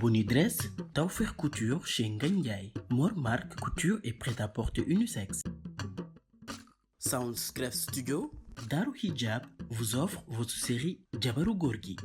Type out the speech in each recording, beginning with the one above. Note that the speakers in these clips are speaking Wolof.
Boni Dress, Tawfekh Couture chez Ngagne Ndiaye, Mor Marque Couture et prêt-à-porter unisexe. Soundscref Studio, Darou Hijab vous offre votre série Jabaru Gorgui.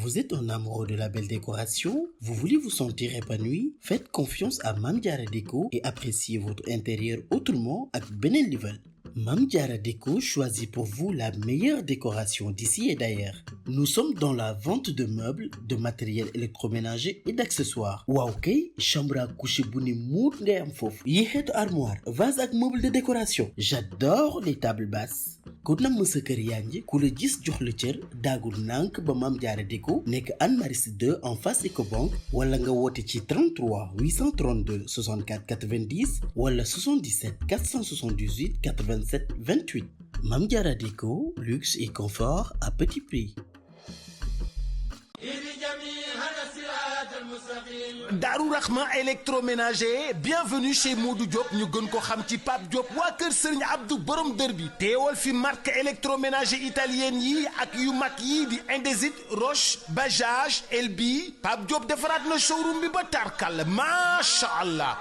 Vous êtes un amoureux de la belle décoration? Vous voulez vous sentir épanoui? Faites confiance à Mame Diarra Déco et appréciez votre intérieur autrement avec Benel Level. Mame Diarra Déco choisit pour vous la meilleure décoration d'ici et d'ailleurs. Nous sommes dans la vente de meubles, de matériel électroménager et d'accessoires. waaw kay chambre à coucher bu ni muut ngay am foofu. yi xeetu armoire, vase ak meuble de décoration. J'adore les tables basses. ku namm sa kër yaa ngi ku la gis jox la cër daagul nànk ba Mame Diarra Déco nekk Anne Maris 2 en face Ecobank wala nga woote ci 33 832 64 90 wala 77 478 87 28. Mame Diarra Déco, luxe et confort à petit prix. Darou Rahman électroménager, bienvenue chez Modou Diop ñu gën ko xam ci Pape Diop waa kër Serigne Abdou borom dër bi teewal fi marque électroménager italienne yi ak yu mag yi di Indesit, Roche, Bajaj, Elbi. Pape Diop defaraat na showroom bi ba tarkal macha allah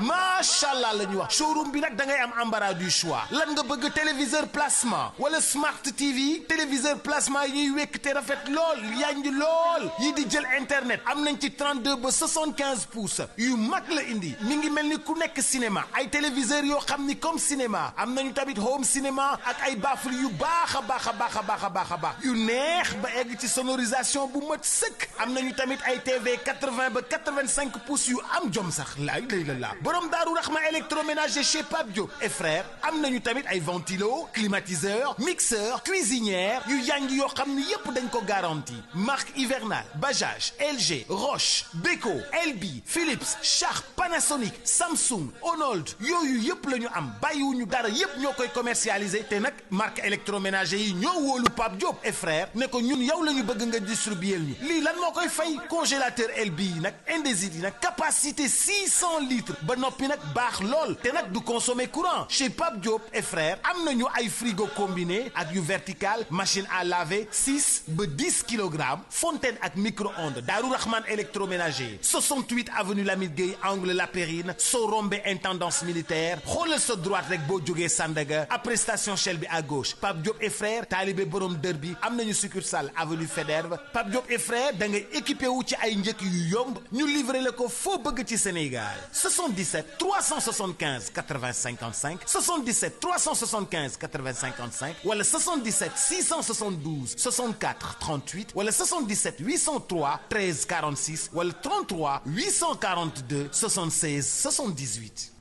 la ñu wax showroom bi nag da ngay am embarras du choix lan nga bëgg téléviseur plasma wala smart TV téléviseur plasma yi ñuy wekk te rafet lool yanj lool yi di jël internet am nañ ci 32 ba 75 pouces yu mag la indi mi ngi mel ni ku nekk cinéma ay téléviseurs yoo xam ni comme cinéma am nañu tamit home cinéma ak ay baffle yu baax a baax yu neex ba egg ci sonorisation bu mat sëkk am nañu tamit ay TV 80 ba 85 pouces yu am jom sax laay la borom Darou Rahman électroménager chez Pape Diop et frère am nañu tamit ay ventilo climatiseur mixeur cuisinière yu yanj yoo xam ni yépp dañ ko garanti marque hivernale Bajaj LG Roche Beko Elbi Philips Sharp Panasonic Samsung Onold yooyu yëpp la ñu am bàyyiwuñu dara yëpp ñoo koy commercialiser te nag marque électroménager yi ñoo wóolu Pape Diop et frère ne ko ñun yow la ñu bëgg nga distribuer ñu lii lan moo koy fay congélateur Elbi yi nag Indesit yi nag capacité 600 litres ba noppi nag baax lool te nag du consommer courant chez Pape Diop et frère am nañu ay frigo combiné ak yu vertical machine à laver 6 ba 10 kilogrammes fontaine ak micro-ondes Darou Rahman électroménager 68 avenue Lamine Gueye angle La Périne soo rombé intendance militaire xoolal sa droite rek boo jógee Sandaga après station Shell bi à gauche Pape Diop et frère taalibe borom dër bi am nañu succursale avenue Faidherbe Pape Diop et frère da ngay équipé wu ci ay njëkk yu yomb ñu livré la ko foo bëgg ci Sénégal 77 375 80 55 77 375 80 55 wala 77 672 64 38 wala 77 803 13 46 wala 33 842 76 78.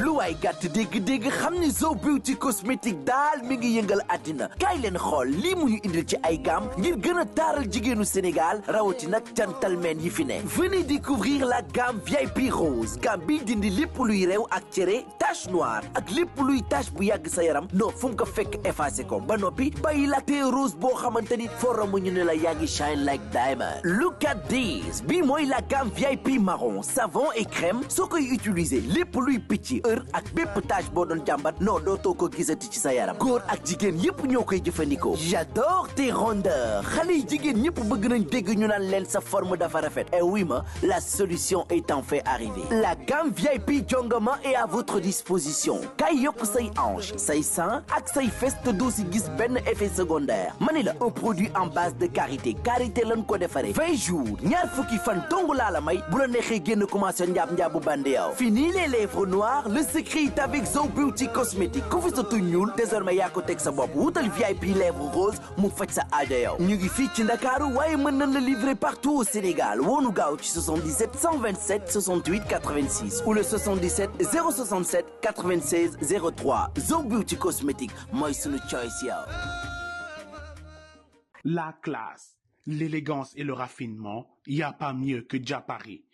lu waay gàtt dégg-dégg xam ni Zo Beauty cosmétique daal mi ngi yëngal àddina kaay leen xool lii mu ñu indil ci ay gamme ngir gën a taaral jigéenu Sénégal rawati nag gentlemen yi fi ne. Venez découvrir la gamme VIP rose gamme bi dindi lépp luy reew ak cere tache noire ak lépp luy tache bu yàgg sa yaram non fu mu ko fekk effacé ko ba noppi bàyyi la tee rose boo xamante ni forum ñu ne la yaa ngi shine like diamond. Look at this bi mooy la gamme VIP marron savon et crème crème soo koy utiliser lépp luy picc heure ak bépp tache boo doon jàmbat non dootoo ko gisati ci sa yaram góor ak jigéen yépp ñoo koy jëfandikoo. J'adore tes rondeurs xale yi jigéen ñëpp bëgg nañ dégg ñu naan leen sa forme dafa rafet et oui ma la solution est en fait arrivée. La gamme VIP Jongama est à votre disposition kay yokk say hanche say sein ak say fes te doo si gis benn effet secondaire ma ne la un produit en base de karité lañ ko defaree 20 jours ñaar fukki fan dong laa la may bu la neexee génn commencé njaabu bande yow. Fini les lèvres noires le secret est avec Zo Beauty Cosmétique ku fi sa tuñ ñuul désormais yaa ko teg sa bopp wutal VIP lèvres rose mu faj sa aajo yow. ñu ngi fii ci Ndakaaru waaye mën nañ la livrer partout au Sénégal woonu gaaw ci 77 127 68 86 ou le 77 067 96 03 Zo Beauty Cosmétique mooy sunu choice yow. La classe, l'élégance et le raffinement, il n'y a pas mieux que Dia Paris.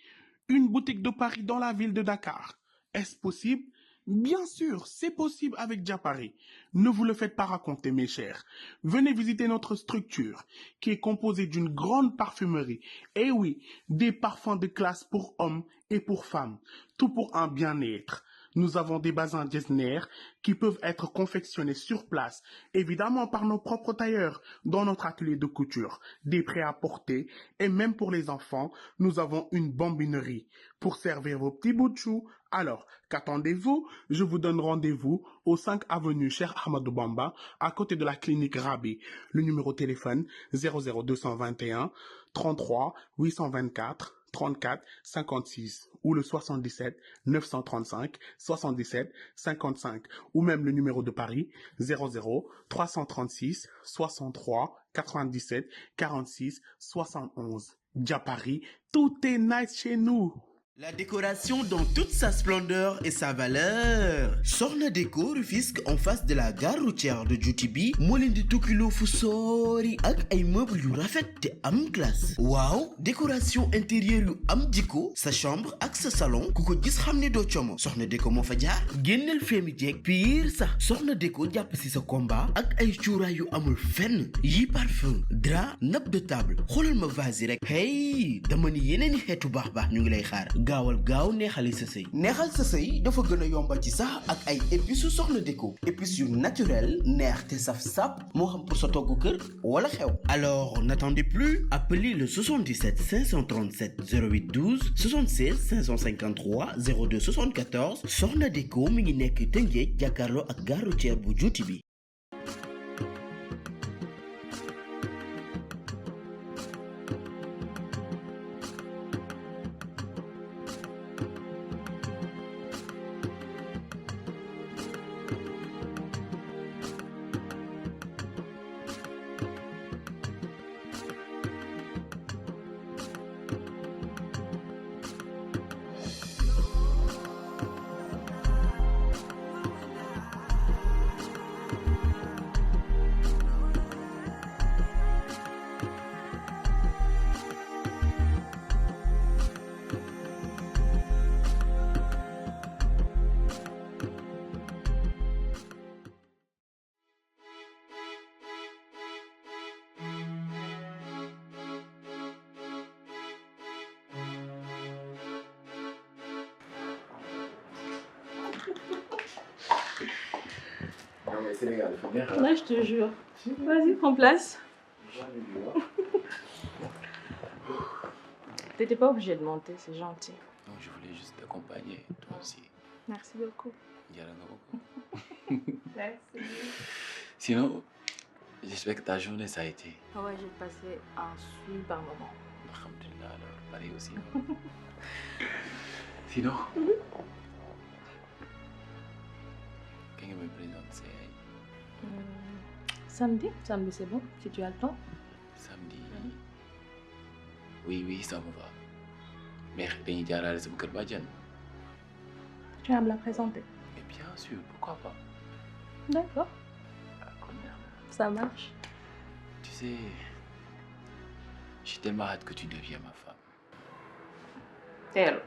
Une boutique de Paris dans la ville de Dakar. Est-ce possible? Bien sûr, c'est possible avec Dia Paris. Ne vous le faites pas raconter, mes chers. Venez visiter notre structure, qui est composée d'une grande parfumerie. Et oui, des parfums de classe pour hommes et pour femmes. Tout pour un bien-être. Nous avons des bazins Getzner qui peuvent être confectionnés sur place, évidemment par nos propres tailleurs, dans notre atelier de couture, des prêt-à-porter, et même pour les enfants, nous avons une bambinerie pour servir vos petits bouts de chou. Alors, qu'attendez-vous? Je vous donne rendez-vous au 5 avenue Cheikh Ahmadou Bamba, à côté de la clinique Rabi. Le numéro de téléphone 00221 33 824 34 56 ou le 77 935 77 55 ou même le numéro de Paris 00 336 63 97 46 71. Dia Paris, tout est nice chez nous. La décoration dans toute sa splendeur et sa valeur. Soxna Déco Rufisque en face de la gare routière de Djoutibi moo leen di tukkiloo fu soori ak ay meubles yu rafet te am classe. waaw décoration intérieure yu am jikko sa chambre ak sa salon ku ko gis xam ne doo como. Soxna Déco moo fa jaar génneel feemi jeeg pire sax Soxna Déco jàpp si sa combat ak ay cuuraay yu amul fenn yi parfum drap nappe de table xoolal ma vase yi rek hey dama ni yeneen i xeetu baax ñu ngi lay xaar. gaawal gaaw neexali sa sëy neexal sa sëy dafa gën a yomba ci sax ak ay épices su Soxna Déco épices yu naturel neex te saf sap moo xam pour sa togg kër wala xew. Alors n'attendez plus, appelez le 77 537 08 12 76 553 02 74 Soxna Déco mi ngi nekk Tëngéej jàkkaarloo ak gare routière bu Djoutibi. Non mais Sénégal, il faut bien. Là, je te jure. Vas-y, prends place. T'étais pas obligé de monter, c'est gentil. Non, je voulais juste t'accompagner, toi aussi. Merci beaucoup. Merci. Sinon, j'espère que ta journée ça a été. Ah ouais, j'ai passé un super moment. Alhamdulillah, alors pareil aussi. Sinon, quand il me présente, c'est Samedi c'est bon, si tu as le temps. samedi. Oui, ça me va. Mais dañuy jaarale sama kër bàjjan. Tu vas me la présenter. Mais bien sûr, pourquoi pas. D'accord, Ah, kon neex na. ça marche. Tu sais, j'ai tellement hâte que tu deviennes ma femme. Tel.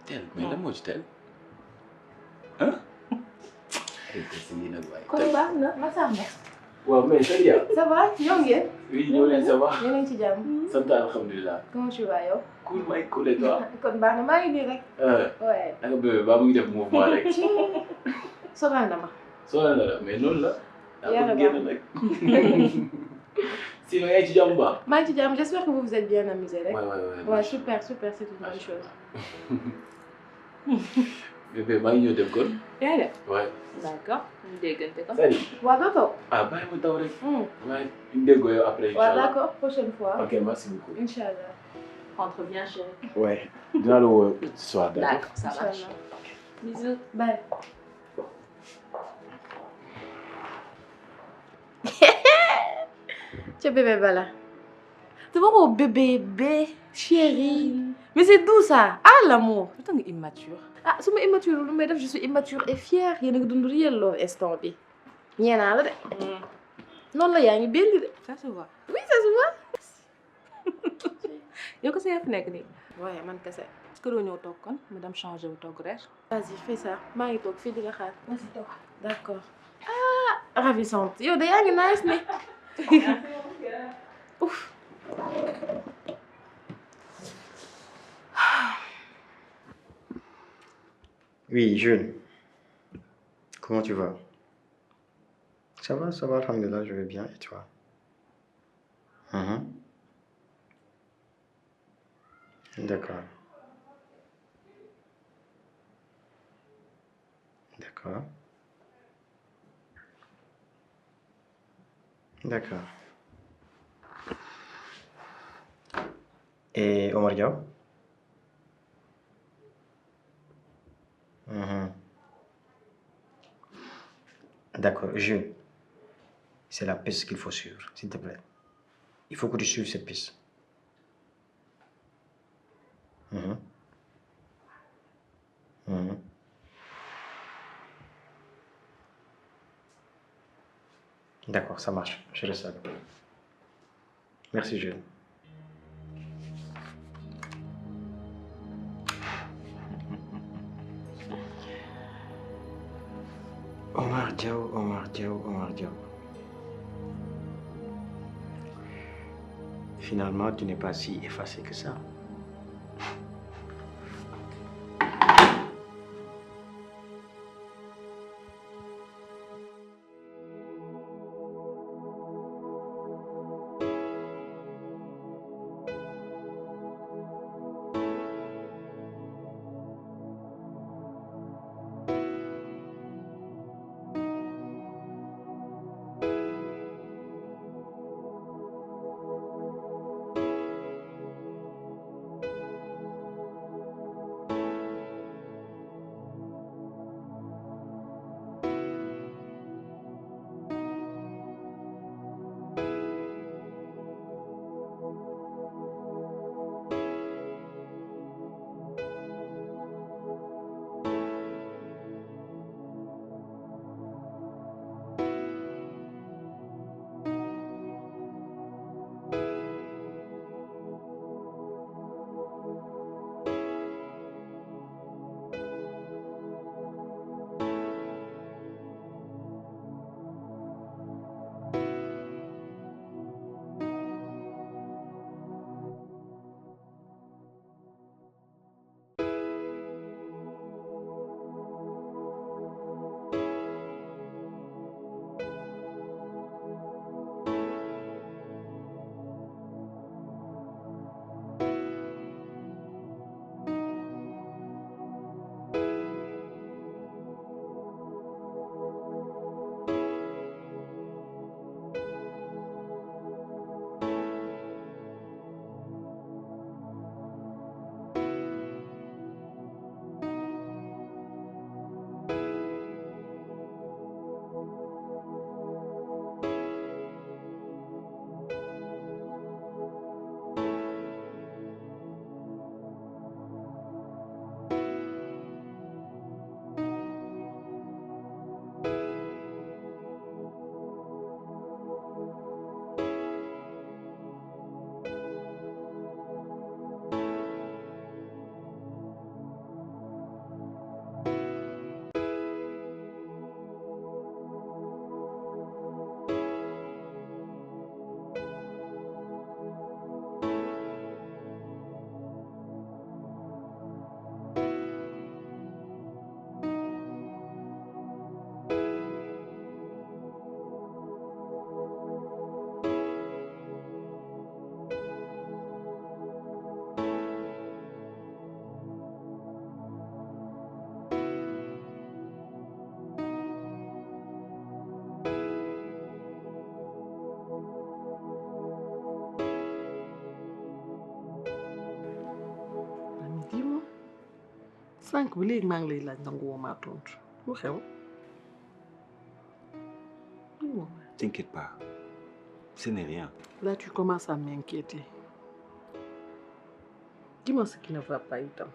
Tel, mais lan moo ci tel. Hein? Ay, ko si nag waay. Kon baax na, ma sàmm. waaw mais Sadia. Ça va ñoo ngeen. oui ñoo leen ça va. yéen a ngi ci jàmm. sant alhamdulilah. Comment tu vas yow. cool may cool et toi. kon baax na maa ngi nii rek. ouais. naka bébé ba mu ngi def mouvement rek. sonal na ma. sonal na la mais noonu la. yàlla daa ko génn nag. sinon yaa ngi ci jàmm bu baax. maa ngi ci jàmm j'espère que vous vous êtes bien amusé rek. ouais super super c'est une bonne chose. bébé maa ngi ñëw dem kon. yaa ngi dem. ouais. d'accord ñu déggante ko. Salut. waaw doo toog. ah bàyyi ma taw rek. waaye ñu déggoo yow après. waaw d'accord prochaine fois. ok merci beaucoup. Inch'Allah. Rentre bien chérie. ouais dinaa la woo ce soir. d'accord ça marche. Bisous. Bye. Tiens bébé Bala. Tu vois mon bébé chérie. Mais c'est doux ça. Ah l'amour. Lu tax nga immature. Ah su ma immature lu may def je suis immature et fière yéen a ngi dund réel love instant bi. ñeenaa la de. noonu la yaa ngi benn de. Ça se voit. Oui ça se voit. yow ko sa yaa fi nekk nii. waaye man kese. est-ce que doo ñëw toog kon mu dem changer wu togg reer. Vas-y fais ça maa ngi toog fii di la xaar. Vas-y toog. D'accord. Ah ravissante yow de yaa ngi nice ne. Ouf. Oui, Jules. Comment tu vas? Ça va, alhamdulillah, je vais bien. Et toi? D'accord. D'accord. D'accord. Et Omar Diaw? D'accord, Jules. C'est la piste qu'il faut suivre, s'il te plaît. Il faut que tu suives cette piste. D'accord, ça marche. Je reste avec toi. Merci, Jules. Omar Diaw. Finalement, tu n'es pas si effacé que ça. sànq bi léegi maa ngi lay laaj nangu woo maa tontu lu xew. T'inquiète pas, ce n'est rien. Là tu commences à m'inquiéter. Dis-moi ce qui ne va pas itam.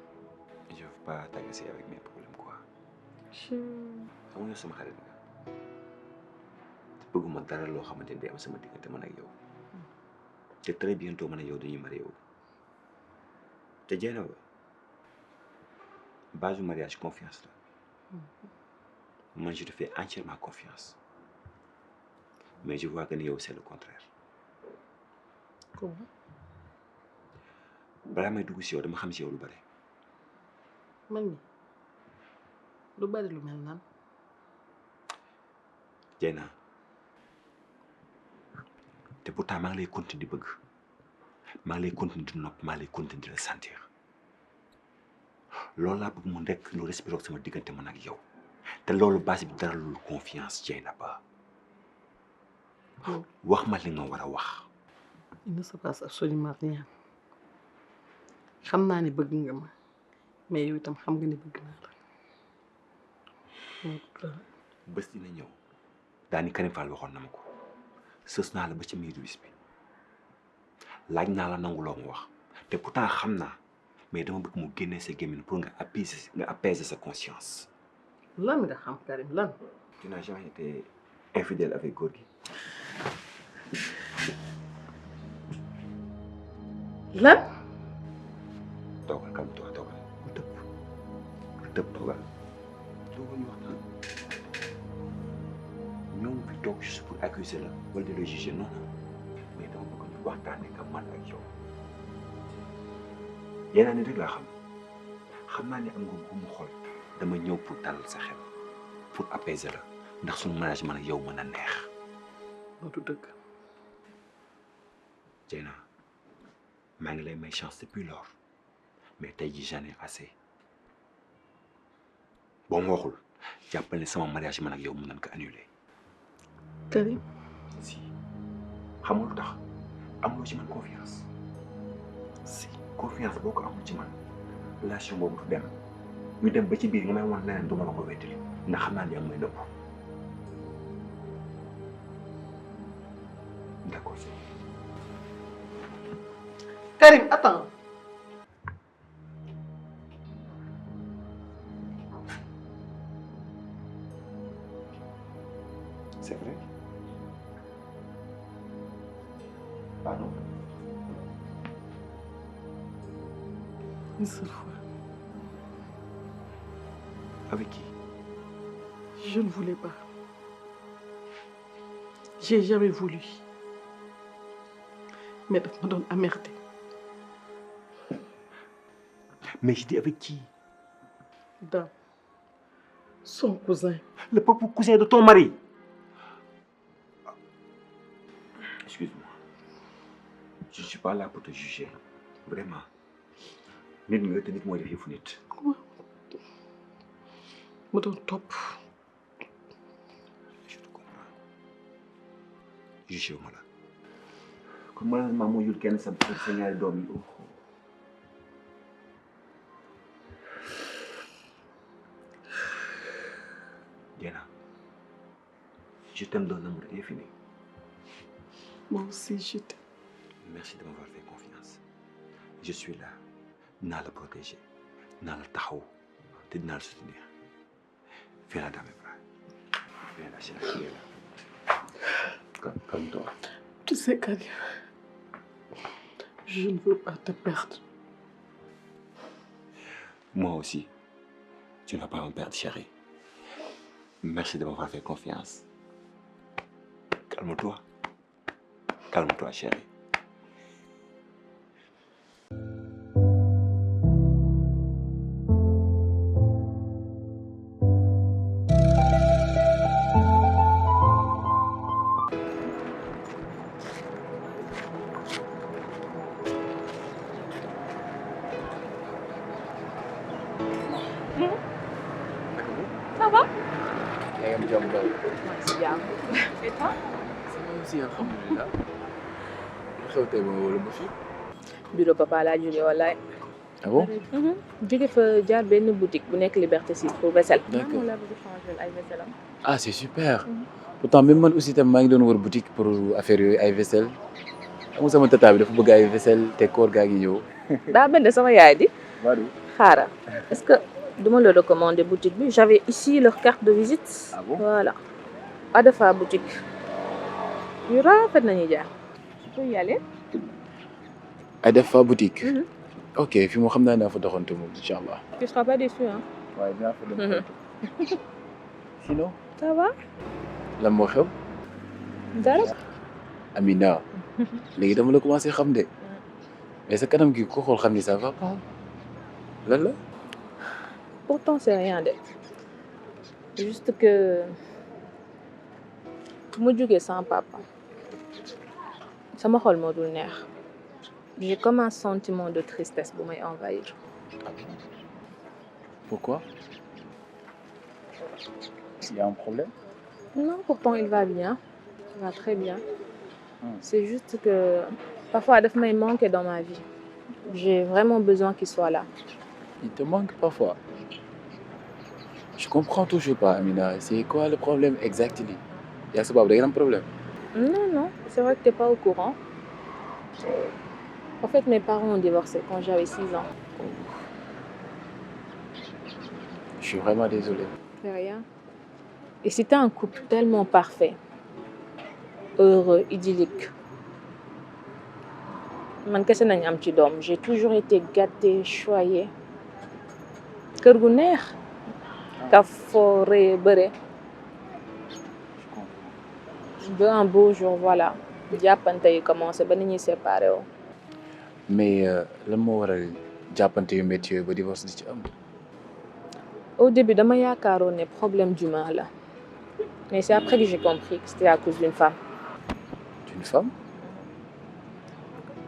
Je ne veux pas t'agacer avec mes problèmes quoi. xam nga sama xarit nga bëgguma dara loo xamante ni day am sama diggante man ak yow te très bientôt man ak yow dañuy marié wu te jeena ba base du mariage confiance la man je te fais entièrement confiance mais je vois que ni yow c'est le contraire. Comment? balaa may dugg si yow dama xam si yow lu bare. man mi lu bari lu mel nan. Dieyna te pourtant maa ngi lay continuer di bëgg maa ngi lay continuer di nopp maa ngi lay continuer di la sentir loolu laa bëgg mu nekk lu respecté sama diggante man ak yow te loolu base bi dara lu confiance Dieyna Ba wax ma li nga war a wax. Il ne se passe absolument rien xam naa ne bëgg nga ma mais yow itam xam nga ne bëgg naa la. bés dina ñëw daani Karim Fall waxoon na ma ko sës naa la ba ci miiru bis bi laaj naa la nangu loo ma wax te pourtant xam naa mais dama bëgg mu génnee sa gémmiñ pour nga apaiser sa conscience. lan nga xam Karim lan. Tu n'as jamais été infidèle avec góor gi. lan. toogal calme-toi toogal bu tëb toogal ñu waxtaan ñoom fi toog juste pour accuser la wala de le juger non mais dama bëgg ñu waxtaanee nga man ak yow yeneen nit rek laa xam naa ne am nga gumu xol dama ñëw pour dalal sa xel pour apaiser la ndax suñu mariage man ak yow mën a neex. loolu dëgg. Dieyna maa ngi lay may chance depuis lors mais tey jii j'en ai assez boo ma waxul jàppal ne sama mariage man ak yow mën nañ ko annuler. Karim. si xamul lu tax amuloo ci man confiance. si confiance boo ko amul ci man relation boobu du dem ñu dem ba ci biir nga may wan leneen du ma la ko wettali ndax xam naa ne am may nëpp. d'accord. Karim, attends. C'est vrai? Pardon? Une seule fois. Avec qui? Je ne voulais pas. J'ai jamais voulu. Mais daf ma doon emmerdé. Mais je dis avec qui? Dame. Son cousin. Le propre cousin de ton mari. Excuse-moi. Je ne suis pas là pour te juger. Vraiment. Nit nga te nit mooy def yëfu nit. Ma doon topp. Je te comprends. Jugé wu ma la. Comme malheureusement moo jur kenn sa ñaari doom yi. Dieyna, je t'aime d'un amour infini. Moi aussi, je t'aime. Merci de m'avoir fait confiance. Je suis là. Dinaa la protéger. Dinaa la taxaw. te dinaa la soutenir. Viens là dans mes bras. Viens là, chérie. Calme-toi. Tu sais, Karim, je ne veux pas te perdre. Moi aussi. Tu ne vas pas me perdre, chérie. Merci de m'avoir fait confiance. Calme-toi. Calme-toi, chérie. Ça va? yaa ngi am jàmm daal. C'est bien. Et toi? Ça va aussi, alhamdulilah. lu xew tey ma wala ma fi. Bureau papa laa jógee wallaay. Ah bon? jóge fa jaar benn boutique bu nekk Liberté 6 pour vaisselle. D'accord. Maman laa bëgg changer ay vaisselle am. Ah, c'est super. Pourtant même man aussi tam maa ngi doon wër boutique pour affaire yooyu ay vaisselle. Xam nga sama tata bi dafa bëgg ay vaisselle te koor gaa ngi ñëw. daa mel ne sama yaay di. Badou. xaaral est-ce que duma la recommander boutique bi j'avais ici leur carte de visite. Ah bon? Voilà. Adafa boutique. yu rafet nañuy jaar. tu peux y aller. Adafa boutique. Ok, fi mu xam naa naa fa doxantu moom incha allah. Tu seras pas déçu hein. waaye dinaa fa dem. Sinon. Ça va. lan moo xew. dara. Amina. léegi dama la commencé xam de. mais sa kanam gi ko xool xam ni ça va pas. lan la. Pourtant c'est rien de. Juste que mu jógee sans papa. sama xol moo dul neex. J'ai comme un sentiment de tristesse pour m'envahir. Pourquoi? Il y a un problème? Non, pourtant il va bien. Il va très bien. C'est juste que parfois il me manque dans ma vie. J'ai vraiment besoin qu'il soit là. Il te manque parfois. Je comprends toujours pas, Amina. C'est quoi le problème exactement? Il y a un problème? Non, c'est vrai que tu n'es pas au courant. En fait, mes parents ont divorcé quand j'avais 6 ans. Je suis vraiment désolé. C'est rien. Et c'était un couple tellement parfait, heureux, idyllique. Man kese nañ am ci doom. J'ai toujours été gâtée, choyée. Kër gu neex. Ka foré bëre. Un beau jour, voilà. Jàppante yi commencé ba ni ñuy séparé woo. Mais lan moo waral jàppante yu métti yooyu ba divorce di ci am. Au début dama yaakaaroon ne problème d'humain la. Mais c'est après que j'ai compris que c'était à cause d'une femme. D'une femme?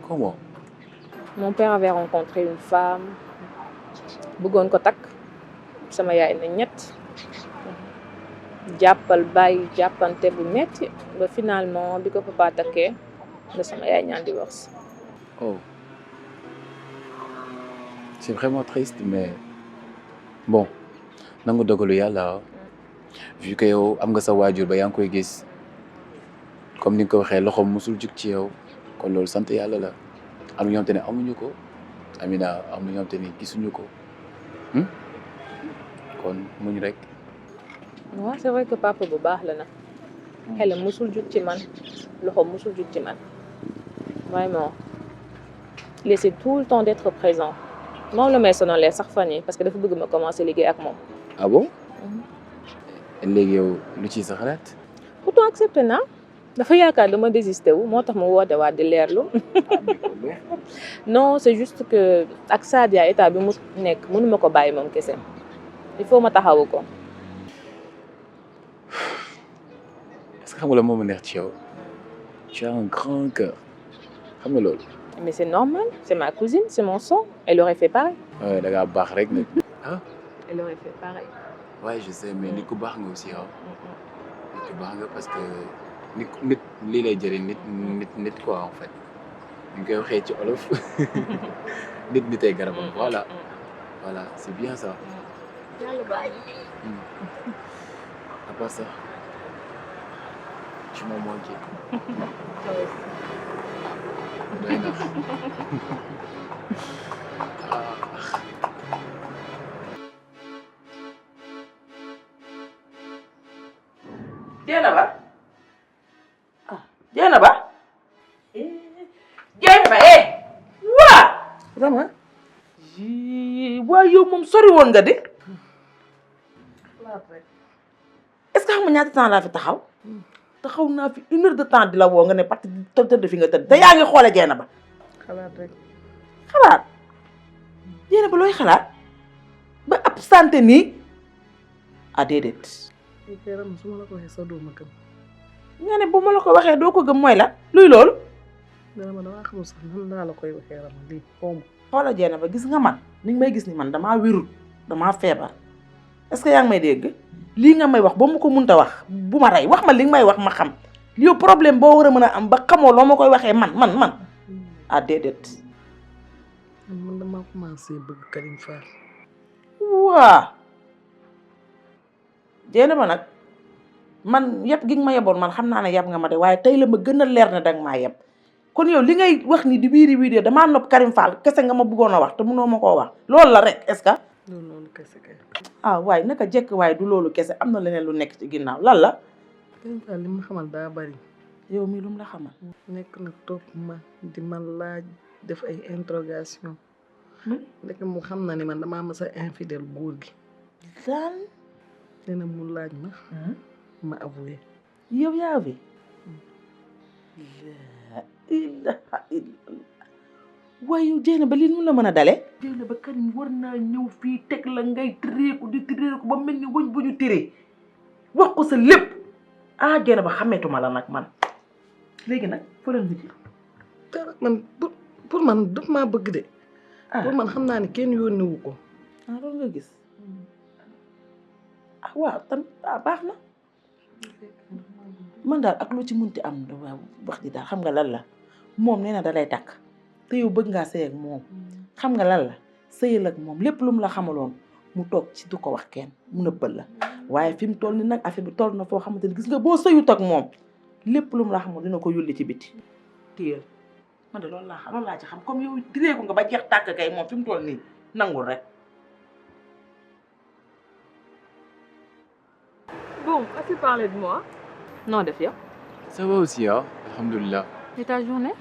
Comment? Mon père avait rencontré une femme. bëggoon ko takk. Sama yaay na ñett. jàppal bàyyi jàppante bu metti ba finalement bi ko papa takkee la sama yaay ñaan divorce. Oh. C'est vraiment triste, mais bon, nangu dogalu yàlla vu que yow am nga sa waajur ba yaa ngi koy gis comme ni nga ko waxee loxoom musul jug ci yow kon loolu sant yàlla la am na ñoom te ne amuñu ko Amina am na ñoom te ne gisuñu ko kon muñ rek. waaw c'est vrai que papa bu baax la nag xelam musul jug ci man loxoom musul jug ci man vraiment il essaie tout le temps d'être présent. moom la may sonalee sax fan yi parce que dafa bëgg ma commencer liggéey ak moom. Ah bon? léegi yow lu ci sa xalaat. pourtant accepté naa dafa yaakaar dama désisté wu moo tax ma woote waat di leerlu. non c'est juste que ak Sadia état bi mu nekk mënuma ko bàyyi moom kese il faut ma taxawu ko. est-ce que xam nga la moo ma neex ci yow tu as un grand cœur xam nga loolu. Mais c'est normal, c'est ma cousine, c'est mon sang. Elle aurait fait pareil. Ouais, da ngaa baax rek nag. ah. Elle aurait fait pareil. Ouais, je sais mais nit ku baax nga aussi ah. nit ku baax nga parce que nit lii lay jëriñ nit quoi en fait. ñu koy waxee ci olof nit ay garabam voilà. voilà c'est bien ça. yàlla baax à part ça tu m'as manqué. doy na. Dieynaba Dieynaba Dieynaba waa Rama waa yow moom sori woon nga de est-ce que xam nga ñaata temps laa fi taxaw naa fi 1 heure de temps di la woo nga ne parti tëdd fi nga tëdd te yaa ngi xoole Dieynaba xalaat rek xalaat Dieynaba looy xalaat ba ab santé nii ah déedéet Ram su ma la ko waxee sax doo ma gëm. nga ne bu ma la ko waxee doo ko gëm mooy la luy loolu. dama xamul sax nan laa la koy waxee Ram lii xaw ma. xoolal Dieynaba gis nga man ni nga may gis ni man damaa wérul damaa feebar est-ce que yaa ngi may dégg lii nga may wax ba mu ko mënta wax bu ma rey wax ma li nga may wax ma xam yow problème boo war a mën a am ba xamoo loo ma koy waxee man ah déedéet man damaa commencé bëgg Karim Fall. waa jéena ba nag man yeb gi nga ma yeboon man xam naa ne yeb nga ma de waaye tey la ma gën a leer ne danga maa yeb kon yow li ngay wax ni di wiiri wiiri damaa nopp Karim Fall kese nga ma bëggoon a wax te mënoo ma koo wax loolu la rek est-ce que loolu kese kay. ah waaye naka jekk waaye du loolu kese am na leneen lu nekk ci ginnaaw lan la Karim Fall li ma xamal daa bari. yow mii lu mu la xamal nekk na topp ma di ma laaj def ay interrogation nekk mu xam na ne man damaa mës a infidèle góor gi. lan nee na mu laaj ma ma avoué. yow yaa avoué la ilaha illallah waaye yow jéena ba lii nu la mën a dale jéena ba Karim war naa ñëw fii teg la ngay tireeku di tireeku ba mel ni wëñ bu ñu tiree wax ko sa lépp ah jéena ba xameetuma la nag man léegi nag fëlal nga ci man pour man daf maa bëgg de. pour man xam naa ne kenn yónniwu ko. ah loolu nga gis ah waaw tamit baax na man daal ak lu ci munti am waaw wax ji daal xam nga lan la moom nee na da lay takk te yow bëgg ngaa sëy ak moom xam nga lan la sëyal ak moom lépp lu mu la xamaloon mu toog ci du ko wax kenn mu nëbbal la waaye fi mu toll ni nag affaire bi toll na foo xamante ni gis nga boo sëyut ak moom lépp lu mu la xamoon dina ko yulli ci biti téyel man de loolu laa ci xam comme yow direeku nga ba jeex tàkk kay moom fi mu toll nii nangul rek. Bon, as-tu parlé de moi? Non, de fier. Ça va aussi, hein, alhamdoulilah. Et ta journée?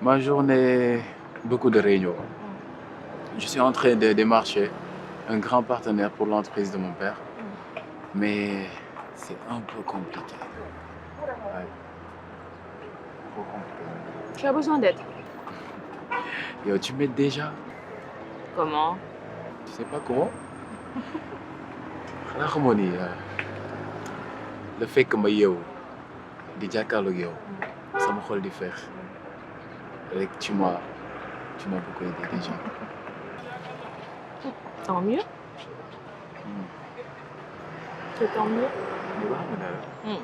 Ma journée, beaucoup de réunions. Je suis en train de démarcher un grand partenaire pour l'entreprise de mon père. Mais c'est un peu compliqué. Ouais. Trop compliqué. Tu as besoin d'aide? Yo, tu m'aides déjà? Comment? Tu sais pas comment? xanaa xamoo ni le fait que ma yeewu di jàkkaarloog yow sama xol di feex rek tu m'as beaucoup aidé déjà. Tant mieux. C'est tant mieux. waaw dara.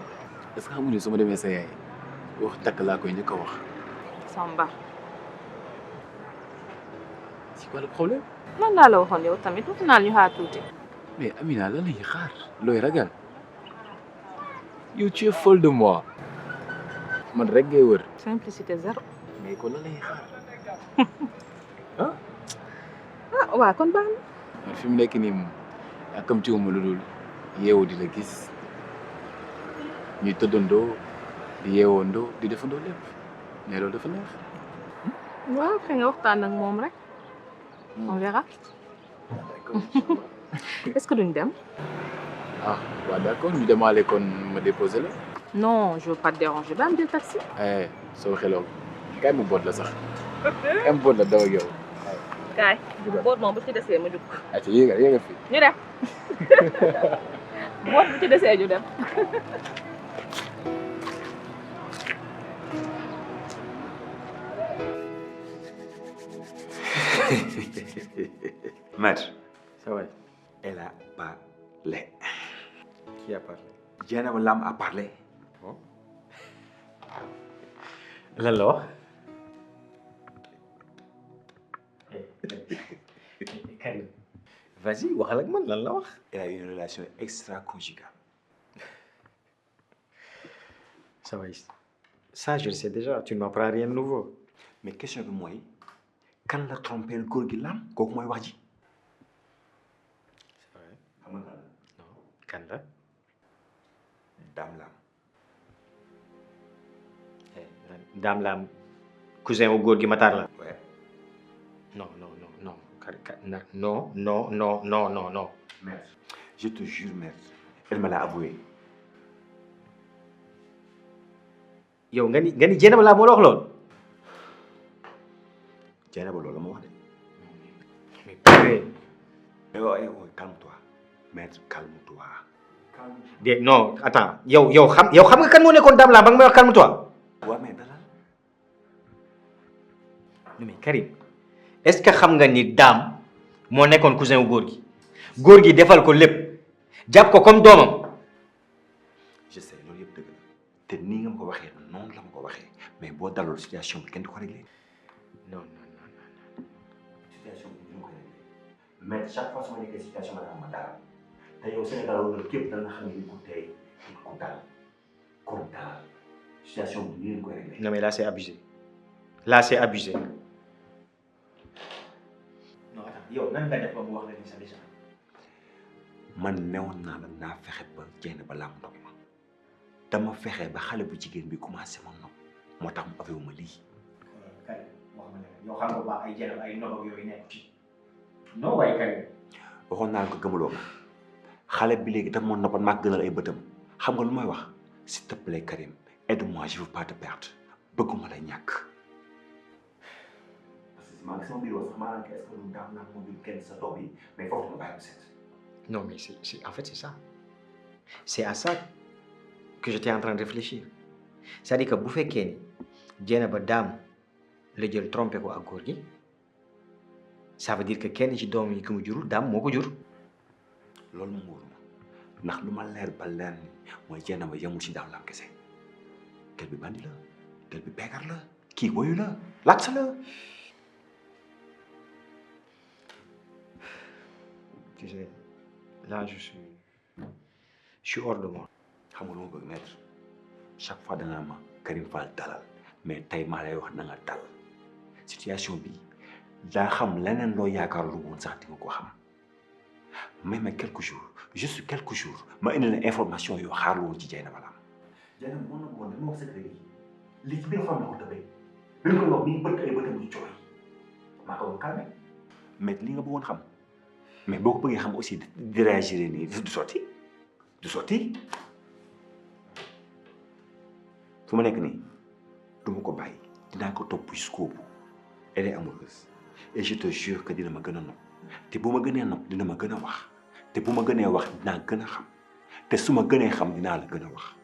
est-ce que xam nga ni su ma demee sa yaay wax takk laa koy njëkk a wax. Samba. C'est quoi le problème? Man laa la waxoon yow tamit wax naa ñu xaar tuuti. Mais Amina lan lañuy xaar looy ragal yow tu es folle de moi man rek ngay wër. Simplicité zéro. mais kon lan lañuy xaar ah waaw kon baax na. man fi mu nekk nii moom yàkkamtiwuma lu dul yeewu di la gis ñuy tëddandoo di yeewoondoo di defandoo lépp mais loolu dafa neex. waaw xëy nga waxtaan ak moom rek. On verra. D'accord. Est-ce que duñ dem? Ah, bah d'accord, ñu demaale kon ma déposer la. Non, je veux pas te déranger. Ba am jël taxi. Eh, soo waxee loolu kaay ma boot la sax. kaay ma boot la daw ak yow. Kaay. Boot moom bu ci desee ma jug. Ati yéegal fi. Ñu dem. Boot bu ci desee ñu dem. Maître. Ça va. Elle a parlé. Qui a parlé? Dieynaba Lam a parlé. Bon. Lan la wax? Karim. Vas-y, waxal ak man lan la wax? Elle a eu une relation extra-conjugale. Ça va. Ça, je le sais déjà. Tu ne m'apprends rien de nouveau. Mais question bi mooy kan la trompé góor gi Lam kooku mooy wax ji. C'est vrai. xam nga Non. Kan la? Dame Lam. Dame Lam cousin wu góor gi Matar la. Ouais. Non. Non. Maître, je te jure, maître, elle me l'a avoué. yow nga ni Dieynaba Lam moo la wax loolu. Dieynaba loolu la ma wax de. Mais purée. Mais ouais, calme-toi. Maître, calme-toi. Non, attends. yow xam nga kan moo nekkoon Dame Lam ba nga may wax calme-toi. Ouais, mais dalal. Non mais Karim, est-ce que xam nga ni Dame moo nekkoon cousin wu góor gi defal ko lépp jàpp ko comme doomam. Je sais loolu yëpp dëgg la te nii nga ma ko waxee noonu la ma ko waxee mais boo dalul situation bi kenn du ko réglé. Non. mais chaque fois su ma nekkee situation ma dama dara te yow Sénégal wala képp dana xam ne ku tey ku dal comme dal situation bi nii lañ koy réglé. Non mais là c'est abusé. Là c'est abusé. Non attends yow nan nga def ba mu wax la ni sa déjà. man newoon naa la naa fexe ba jenn ba laa mu ndox ma dama fexe ba xale bu jigéen bi commencé ma nopp moo tax mu aveu ma lii. Kay wax ma ne yow xam nga ba ay jenn ay nopp ak yooyu nekk ci. non waaye Karim. waxoon naa la ko gëmuloo ma xale bi léegi dafa ma noppat maa gënal ay bëtam xam nga lu may wax s'il te plaît Karim aide-moi je veux pas te perdre bëgguma la ñàkk. parce que maa ngi sama biir wax sax maa ngi est-ce que lu daaw naa ko jur kenn sa doom yi mais foofu ma bàyyi ko seet. Non mais en fait c'est ça. C'est à ça que j'étais en train de réfléchir. C'est-à-dire que bu fekkee ni Dieynaba daam la jël trompé ko ak góor gi ça veut dire que kenn ci doom yi ki mu jurul daam moo ko jur. loolu mu wóor ma ndax lu ma leer ba leer ni mooy Dieynaba yemul ci daaw la kese gel bi bandi la gel bi beegar la kii woyu la laksa la. Tu sais là je suis hors de moi. xam nga lu ma bëgg maître chaque fois dangaa ma Karim Fall dalal mais tey maa lay wax na nga dal situation bi daa xam leneen loo yaakaarul woon sax di nga ko xam may ma quelques jours juste quelques jours ma indi la information yoo xaarlu woon ci Dieynaba la am. Dieynaba mën na ko woon dama wax secret li ci biir xam na ko tëbee bi nga ko wax mi bët ay bëtam di jooy maa ko doon calmé mais li nga bëggoon xam mais boo ko bëggee xam aussi di réagir nii du sotti du sotti. fu ma nekk nii du ma ko bàyyi dinaa ko topp jusqu'au bout elle est amoureuse et je te jure que dina ma gën a nopp te bu ma gënee nopp dina ma gën a wax te bu ma gënee wax dinaa gën a xam te su ma gënee xam dinaa la gën a wax.